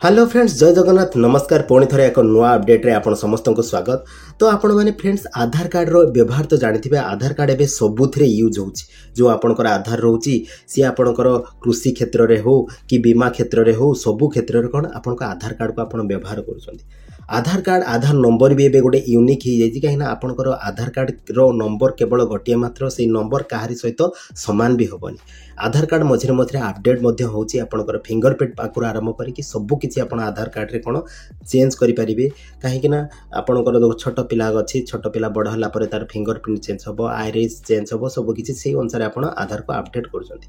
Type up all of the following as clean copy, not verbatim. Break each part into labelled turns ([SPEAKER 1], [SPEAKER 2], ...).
[SPEAKER 1] Hello friends जय जगन्नाथ नमस्कार पुणी थे एक नुआ अपडेट रे आपण समस्त को स्वागत। तो आपण माने फ्रेंड्स आधार कार्ड रो व्यवहार तो जानिथिबे आधार कार्ड एबे सबुथिरे यूज होउची जो आपणकर आधार रहउची सी आपणकर कृषि क्षेत्र रे हो कि बीमा क्षेत्र रे हो सबु क्षेत्र रे कोन आपणकर आधार कार्ड को आपण व्यवहार करूछंती। आधार नंबर भी एबे गोटे यूनिक ही जाई कहीं ना आपणकर आधार कार्ड रो नंबर केवल गोटे मात्र से नंबर काहारी सहित समान भी होबनी। आधार कार्ड मझे मझे अपडेट मध्य होची आपणकर फिंगरप्रिंट पाखुर आरंभ करी सबु किछि आपण आधार कार्ड रे कोन चेंज करि परिबे कहीं ना आपणकर जो छोट पिला अछि छोट पिला बड़ हला परे तार फिंगरप्रिंट चेंज होबो आइरिस चेंज होबो सबु किछि से अनुसार आपण आधार को अपडेट करछंती।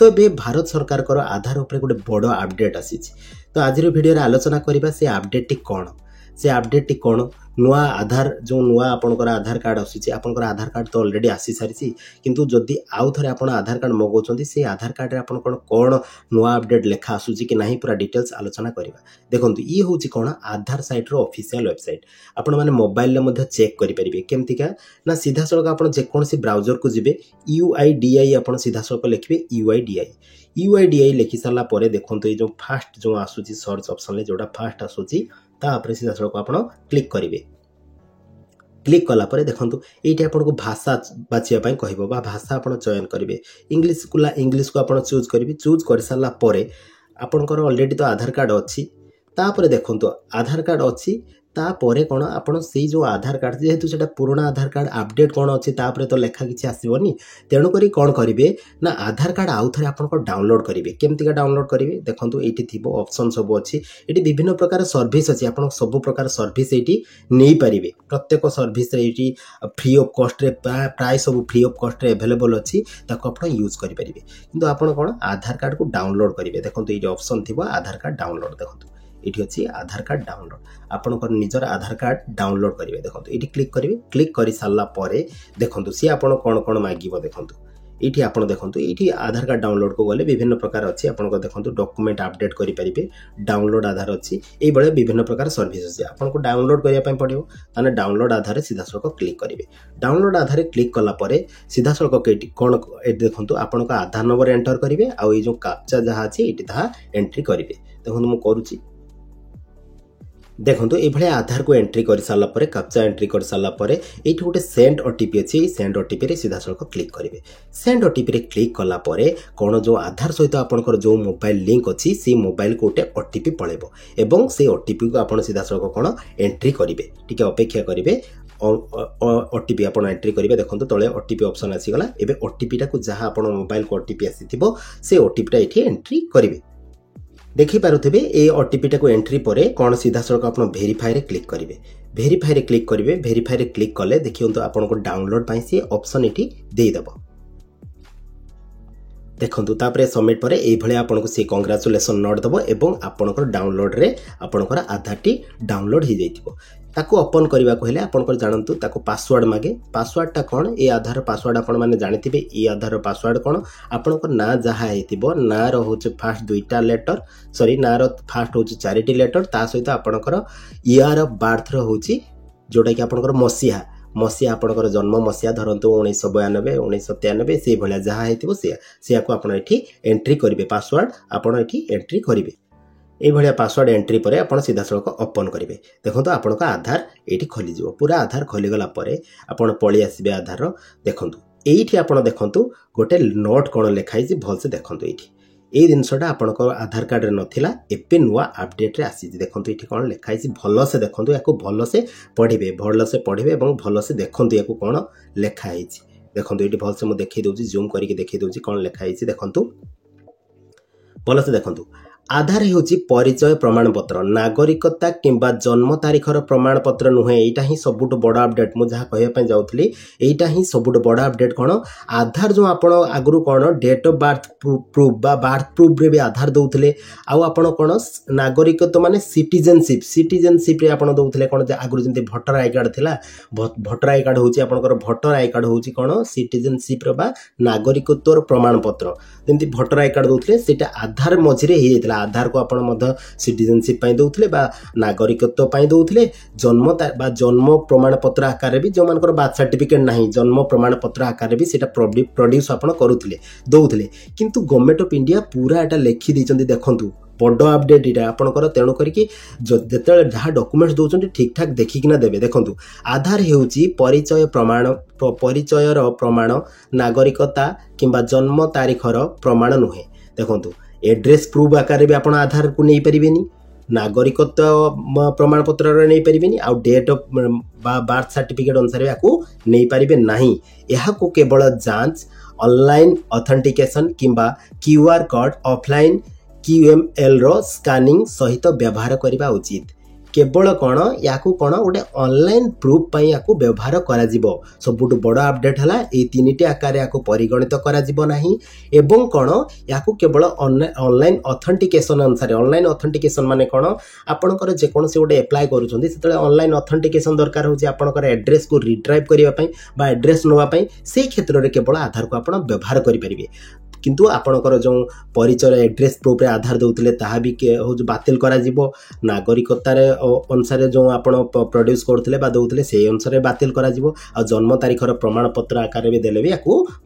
[SPEAKER 1] तो बे भारत सरकार को आधार ऊपर गोटे बड़ अपडेट आसी। तो आज वीडियो रे आलोचना करिबा से अपडेट टी कोन से अपडेट टी कोन नुआ आधार जो नुआ आपणकर आधार कार्ड आसी आपणकर आधार कार्ड तो ऑलरेडी आसी सारी किंतु जदि आउ थरे आपण आधार कार्ड मगौछंती से आधार कार्ड रे आपण कोन नुआ अपडेट लेखा आसुची कि नाही पूरा डिटेल्स आलोचना करिबा। देखंतु ई होची कोन आधार साइट रो ऑफिशियल वेबसाइट आपण माने मोबाइल ले मध्ये चेक करि परिबे केमति का ना सीधा सळक आपण जे कोनसी ब्राउजर को जिबे UIDI आपण सीधा सळक लिखबे UIDI लिखि साला परे देखंतु ई जो फास्ट जो आसुची सर्च ऑप्शन ले जोडा फास्ट आसुची ता पर सीधा सळक आपण क्लिक करिवे। क्लिक कला परे देखंतु एठी आपण को भाषा बाचिया पय कहबो बा भाषा आपण चयन करिवे इंग्लिश को आपण चूज करिवे। चूज कर साला परे आपणकर ऑलरेडी तो आधार कार्ड अछि ता परे देखंतु आधार कार्ड अछि ता परे कोन आपण सेही जो आधार कार्ड जेहेतु सेटा पुराना आधार कार्ड अपडेट कोन अछि ता परे तो लेखा किछि आसीबोनी तेणु करी कोन करिवे ना आधार कार्ड आउ थरे आपण को डाउनलोड करिवे केमति का डाउनलोड करिवे देखंतु एठी थिबो ऑप्शन सब अछि एठी विभिन्न प्रकार सर्विस अछि आपण सब प्रकार सर्विस एठी नै परिवे प्रत्येक सर्विस रे एठी फ्री ऑफ कॉस्ट रे प्राइस सब फ्री ऑफ कॉस्ट रे अवेलेबल अछि ताको आपण यूज करि परिवे किंतु आपण कोन आधार कार्ड को डाउनलोड करिवे देखंतु एठी ऑप्शन थिबो आधार कार्ड डाउनलोड देखंतु एठी अछि आधार कार्ड डाउनलोड आपण को निजर आधार कार्ड डाउनलोड करिवे देखंतु एठी क्लिक करिवे क्लिक करि साला परे देखंतु सी आपण कोन कोन मागिबो देखंतु एठी आपण देखंतु एठी आधार कार्ड डाउनलोड को गले विभिन्न प्रकार अछि आपण को देखंतु डॉक्यूमेंट अपडेट करि परिबे डाउनलोड आधार अछि एई बळे विभिन्न प्रकार सर्विस अछि आपण को डाउनलोड करिया पय पडिबो ताने डाउनलोड आधार सीधा सळक क्लिक करिवे। डाउनलोड आधार क्लिक कला परे सीधा सळक एठी कोन एठी देखंतु आपण को आधार नंबर एंटर करिवे आ ए जो कैप्चा जहा अछि एठी धा एंट्री करिवे देखंतु मु करूची देखंतु ए भले आधार को एंट्री कर साला परे कैप्चा एंट्री कर साला परे एठी गोटे सेंड ओटीपी अछि सेंड ओटीपी रे सीधा सळक क्लिक करिवे। सेंड ओटीपी रे क्लिक कला परे कोन जो आधार सहित आपनकर जो मोबाइल लिंक अछि से मोबाइल को गोटे ओटीपी पळेबो एवं से ओटीपी को आपण सीधा सळक कोन एंट्री करिवे टिके अपेक्षा करिवे ओटीपी आपण एंट्री करिवे देखंतु तळे ओटीपी ऑप्शन आसी गला एबे ओटीपी टा को जहा आपण मोबाइल को ओटीपी आसीथिबो से ओटीपी टा एठी एंट्री करिवे देखि पारुथिबे ए ओटीपी टा को एंट्री परे कोन सीधा सळक आपण वेरीफाई रे क्लिक करिवे वेरीफाई रे क्लिक कले देखियंतु आपण को डाउनलोड पई से ऑप्शन एठी देई दबो देखंतु तापरे सबमिट परे एई भले आपण को से कांग्रेचुलेशन नोट दबो एवं आपण को डाउनलोड रे आपण को आधार टी डाउनलोड ही जाइथिबो ताको ओपन करबा कहले आपण को जानंतु ताको पासवर्ड मागे पासवर्ड टा कोन ए आधार पासवर्ड आपण माने जानिथिबे ए आधार पासवर्ड कोन आपण को ना जहा हेतिबो ना रो होचे फास्ट दुईटा लेटर सॉरी ना रो फास्ट होचे चारिटी लेटर ता सहित आपण को ईयर ऑफ बर्थ रो होची जोटा कि आपण को मसिया आपणकर जन्म मसिया धरंतु 1992 1993 से भलिया जहा हेतिबो से को आपण एठी एंट्री करिवे पासवर्ड आपण एठी एंट्री करिवे ए भलिया पासवर्ड एंट्री परे आपण सीधा सळक ओपन करिवे देखंतु आपणक आधार एठी खोली जिवो पूरा आधार खोली गला परे आपण पळी आसीबे आधार देखंतु एठी आपण देखंतु गोटे नोट कोन लेखाई छि भल से देखंतु एठी ए जिनसटा आपणक आधार कार्ड रे नथिला एपे नुआ अपडेट रे आसी देखंतु एठी कोन लेखाई छि भल से देखंतु याको भल से पढिबे एवं भल से देखंतु याको कोन लेखाई छि देखंतु एठी भल से मु देखै दोछि जूम करिके देखै दोछि कोन लेखाई छि देखंतु भल से देखंतु आधार होची परिचय प्रमाण पत्र नागरिकता किंबा जन्म तारीखर प्रमाण पत्र नुहे एटा ही सबुट बड़ अपडेट मु जहा कहया पय जाउथली एटा ही सबुट बड़ अपडेट कोन आधार जो आपण आगरु कोन डेट ऑफ बर्थ प्रूफ बा बर्थ प्रूफ रे भी आधार दउथले आ आपण कोन नागरिकता माने सिटीजनशिप रे आपण दउथले कोन आगरु जंते वोटर आई कार्ड थिला वोटर आई कार्ड होची आपणकर वोटर आई कार्ड होची कोन सिटीजनशिप रे बा नागरिकत्वर प्रमाण पत्र जंते वोटर आई कार्ड दउथले सेटा आधार मझिरे हे जेतला आधार को आपण मध्य सिटीजनशिप पई दउथले बा नागरिकत्व पई दउथले जन्म प्रमाण पत्र आकार रे भी जो मानकर बर्थ सर्टिफिकेट नाही जन्म प्रमाण पत्र आकार रे भी सेटा प्रोड्यूस आपण करूथले दउथले किंतु गवर्नमेंट ऑफ इंडिया पूरा एटा लेखि दिचंदी देखंतु बड़ अपडेट यहाँ आपंकर तेणु करके जिते जहाँ डॉक्यूमेंट्स दौरान ठीक ठाक देखिकिना देवे। देखो आधार हेउची परिचय प्रमाण परिचयर प्रमाण नागरिकता किंबा जन्म तारीखर प्रमाण नुहे। देखो एड्रेस प्रूफ आकार भी आप आधार को नहीं पारे, नागरिकत्व प्रमाण पत्र नहीं पारे, आउ डेट ऑफ बर्थ सर्टिफिकेट अनुसार या नहीं पारे नहीं। यह केवल जांच ऑनलाइन ऑथेंटिकेशन किंबा क्यूआर कोड ऑफलाइन QML रो स्कानिंग सहित व्यवहार करने उचित। केवल कौन या कौन गोटे ऑनलाइन प्रूफ पर या व्यवहार करा सबुठ बड़ अपडेट है ये तीन आकार या परिगणित करा एवं कौन या केवल ऑनलाइन ऑथेंटिकेशन अनुसार। ऑनलाइन ऑथेंटिकेशन माने कौन आपंकर जेकोसी गोटे एप्लाय करुँच ऑनलाइन ऑथेंटिकेशन दरकार होची आपंकर एड्रेस को रिट्राइव करने एड्रेस नापी से क्षेत्र में केवल आधार को आप व्यवहार करेंगे। किंतु आपणकर जो परिचय एड्रेस प्रूफ रे आधार दौले ताहा भी हो बातिल करा जिवो, नागरिकतार अनुसार जो आप प्रोड्यूस करते दौले से अनुसार बातिल करा जिवो, आ जन्म तारीखर प्रमाण पत्र आकार भी देले भी या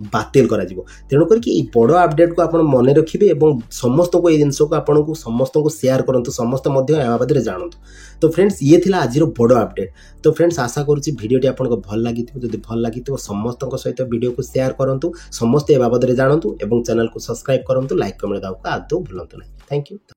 [SPEAKER 1] बातिल करा जिवो। तेणु करके ये बड़ अपडेट को आप मन रखिए और समस्त को ये जिन को आपको समस्त को शेयर करंतु, समस्त बाबद जानतु। तो फ्रेंड्स ये थिला आज बड़ अपडेट। तो फ्रेंड्स आशा करुँची भिडियोटी आपको भल लगी, जदि भल लगी समस्त सहित वीडियो को शेयर करंतु, समस्त ए बाबद जानतु एवं चैनल को सब्सक्राइब करंतु, लाइक कमेंट दाउ आदौ भूलंतु नहीं। Thank you.